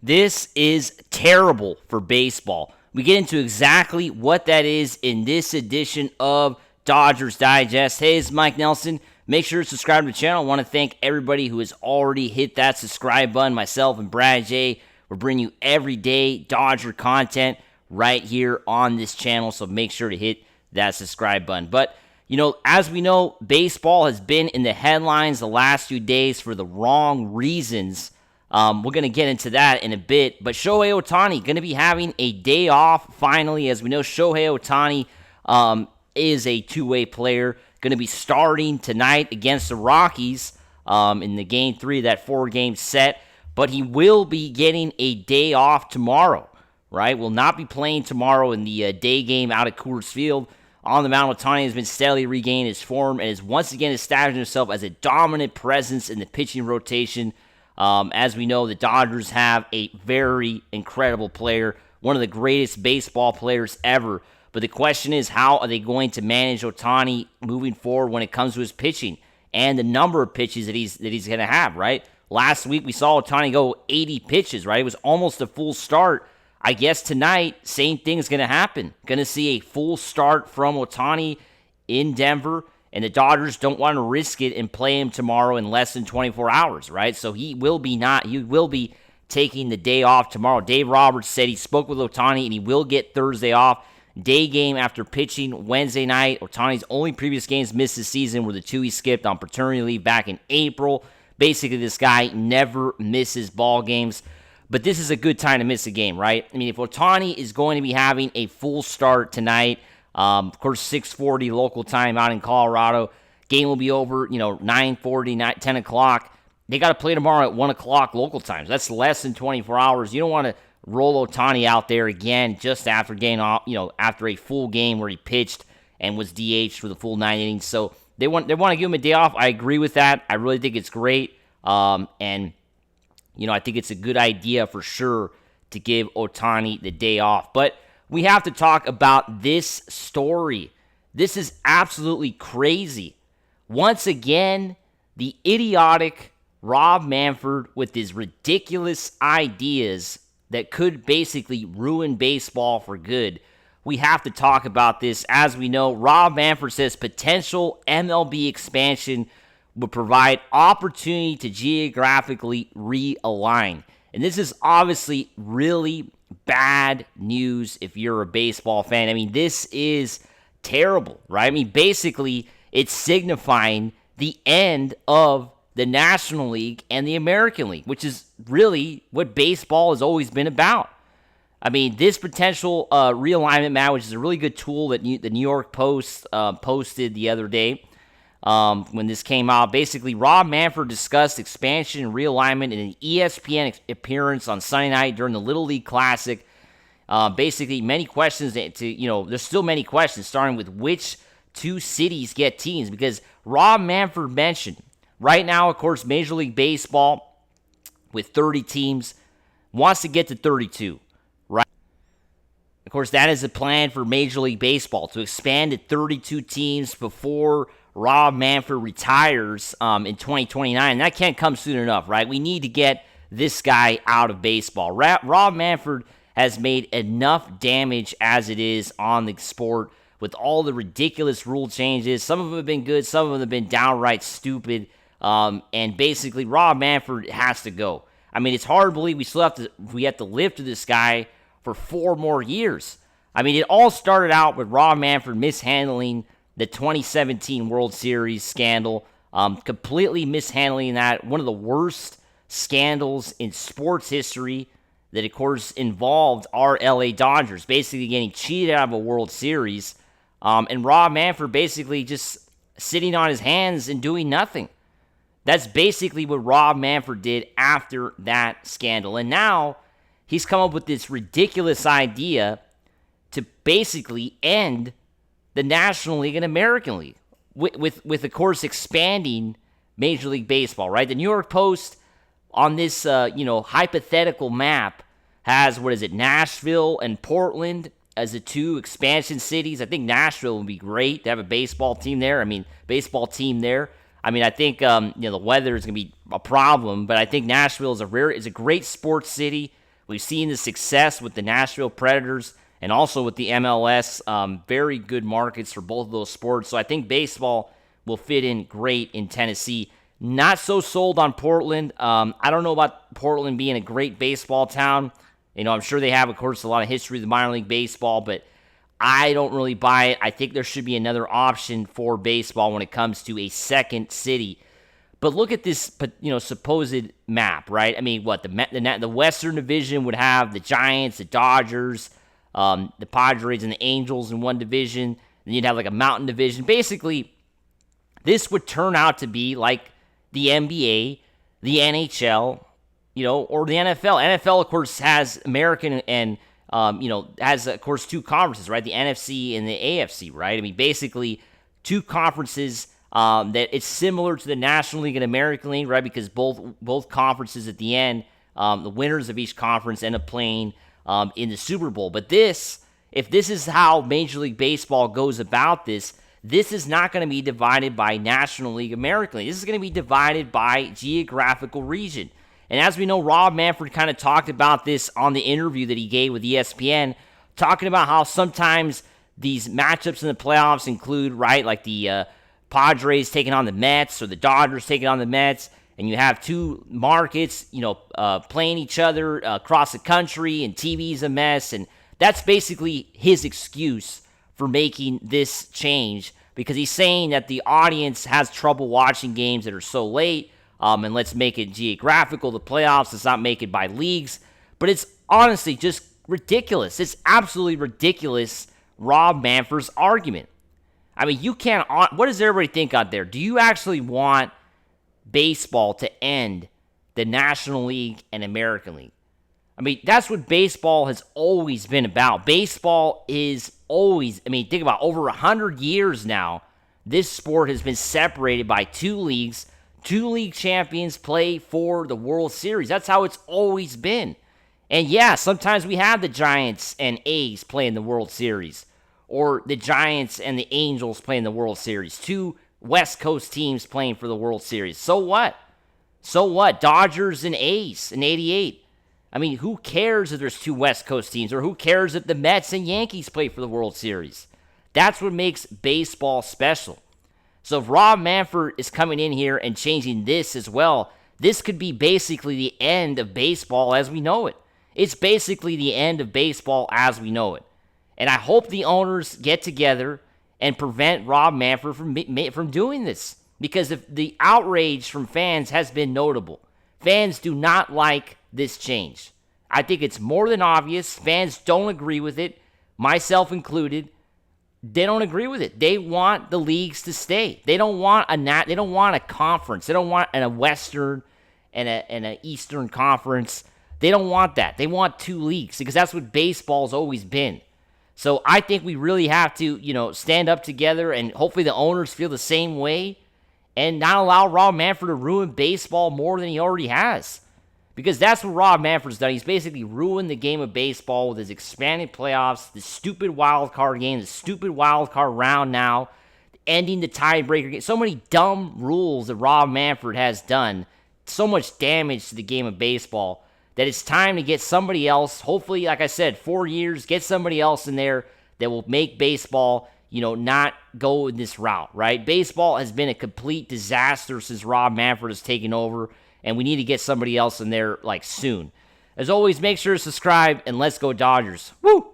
This is terrible for baseball. We get into exactly what that is in this edition of Dodgers Digest. Hey, it's Mike Nelson. Make sure to subscribe to the channel. I want to thank everybody who has already hit that subscribe button. Myself and Brad J. We're bringing you everyday Dodger content right here on this channel, so make sure to hit that subscribe button. But, as we know, baseball has been in the headlines the last few days for the wrong reasons. We're going to get into that in a bit. But Shohei Ohtani going to be having a day off finally. As we know, Shohei Ohtani is a two-way player. Going to be starting tonight against the Rockies in the Game 3 of that 4-game set. But he will be getting a day off tomorrow, right? Will not be playing tomorrow in the day game out at Coors Field. On the mound, Ohtani has been steadily regaining his form and is once again establishing himself as a dominant presence in the pitching rotation. As we know, the Dodgers have a very incredible player, one of the greatest baseball players ever. But the question is, how are they going to manage Ohtani moving forward when it comes to his pitching and the number of pitches that he's going to have, right? Last week, we saw Ohtani go 80 pitches, right? It was almost a full start. I guess tonight, same thing is going to happen. Going to see a full start from Ohtani in Denver. And the Dodgers don't want to risk it and play him tomorrow in less than 24 hours, right? So he will be taking the day off tomorrow. Dave Roberts said he spoke with Ohtani and he will get Thursday off. Day game after pitching Wednesday night. Ohtani's only previous games missed this season were the two he skipped on paternity leave back in April. Basically, this guy never misses ball games. But this is a good time to miss a game, right? I mean, if Ohtani is going to be having a full start tonight, of course, 6:40 local time out in Colorado. Game will be over, 9:40, 10 o'clock. They got to play tomorrow at 1 o'clock local time. That's less than 24 hours. You don't want to roll Ohtani out there again just after getting off, after a full game where he pitched and was DH'd for the full 9 innings. So they want to give him a day off. I agree with that. I really think it's great. I think it's a good idea for sure to give Ohtani the day off. But we have to talk about this story. This is absolutely crazy. Once again, the idiotic Rob Manfred with his ridiculous ideas that could basically ruin baseball for good. We have to talk about this. As we know, Rob Manfred says potential MLB expansion would provide opportunity to geographically realign. And this is obviously really bad news if you're a baseball fan. I mean, this is terrible, right? I mean, basically, it's signifying the end of the National League and the American League, which is really what baseball has always been about. I mean, this potential realignment, Matt, which is a really good tool that the New York Post posted the other day, when this came out. Basically, Rob Manfred discussed expansion and realignment in an ESPN appearance on Sunday night during the Little League Classic. Basically, many questions there's still many questions, starting with which two cities get teams, because Rob Manfred mentioned right now, of course, Major League Baseball with 30 teams wants to get to 32, right? Of course, that is a plan for Major League Baseball to expand to 32 teams before Rob Manfred retires in 2029. That can't come soon enough, right? We need to get this guy out of baseball. Rob Manfred has made enough damage as it is on the sport with all the ridiculous rule changes. Some of them have been good, some of them have been downright stupid. And basically, Rob Manfred has to go. I mean, it's hard to believe we have to live to this guy for 4 more years. I mean, it all started out with Rob Manfred mishandling the 2017 World Series scandal, completely mishandling that. One of the worst scandals in sports history that, of course, involved our LA Dodgers, basically getting cheated out of a World Series, and Rob Manfred basically just sitting on his hands and doing nothing. That's basically what Rob Manfred did after that scandal. And now he's come up with this ridiculous idea to basically end the National League and American League with of course, expanding Major League Baseball, right? The New York Post on this, hypothetical map has, Nashville and Portland as the two expansion cities. I think Nashville would be great to have a baseball team there. I think, the weather is going to be a problem, but I think Nashville is a great sports city We've seen the success with the Nashville Predators and also with the MLS. Very good markets for both of those sports. So I think baseball will fit in great in Tennessee. Not so sold on Portland. I don't know about Portland being a great baseball town. I'm sure they have, of course, a lot of history with minor league baseball, but I don't really buy it. I think there should be another option for baseball when it comes to a second city. But look at this, supposed map, right? I mean, what the Western Division would have the Giants, the Dodgers, the Padres, and the Angels in one division. Then you'd have like a Mountain Division. Basically, this would turn out to be like the NBA, the NHL, or the NFL. NFL, of course, has American and has, of course, two conferences, right? The NFC and the AFC, right? I mean, basically, two conferences. That it's similar to the National League and American League, right? Because both conferences at the end, the winners of each conference end up playing in the Super Bowl. But if this is how Major League Baseball goes about this is not going to be divided by National League, American League. This is going to be divided by geographical region. And as we know, Rob Manfred kind of talked about this on the interview that he gave with ESPN, talking about how sometimes these matchups in the playoffs include, right, like the Padres taking on the Mets or the Dodgers taking on the Mets, and you have two markets, playing each other across the country, and TV's a mess, and that's basically his excuse for making this change, because he's saying that the audience has trouble watching games that are so late, and let's make it geographical, the playoffs, let's not make it by leagues, but it's honestly just ridiculous. It's absolutely ridiculous, Rob Manfred's argument. I mean, you can't. What does everybody think out there? Do you actually want baseball to end the National League and American League? I mean, that's what baseball has always been about. Baseball is always, think about over 100 years now, this sport has been separated by two leagues. Two league champions play for the World Series. That's how it's always been. And yeah, sometimes we have the Giants and A's play in the World Series, or the Giants and the Angels playing the World Series. Two West Coast teams playing for the World Series. So what? Dodgers and A's in 88. I mean, who cares if there's two West Coast teams? Or who cares if the Mets and Yankees play for the World Series? That's what makes baseball special. So if Rob Manfred is coming in here and changing this as well, this could be basically the end of baseball as we know it. It's basically the end of baseball as we know it. And I hope the owners get together and prevent Rob Manfred from doing this. Because if the outrage from fans has been notable. Fans do not like this change. I think it's more than obvious. Fans don't agree with it, myself included. They don't agree with it. They want the leagues to stay. They don't want a conference. They don't want a Western and an Eastern conference. They don't want that. They want two leagues because that's what baseball's always been. So I think we really have to, stand up together, and hopefully the owners feel the same way and not allow Rob Manfred to ruin baseball more than he already has. Because that's what Rob Manfred's done. He's basically ruined the game of baseball with his expanded playoffs, the stupid wild card game, the stupid wild card round now, ending the tiebreaker game. So many dumb rules that Rob Manfred has done. So much damage to the game of baseball that it's time to get somebody else, hopefully, like I said, 4 years, get somebody else in there that will make baseball, not go in this route, right? Baseball has been a complete disaster since Rob Manfred has taken over, and we need to get somebody else in there, soon. As always, make sure to subscribe, and let's go Dodgers. Woo!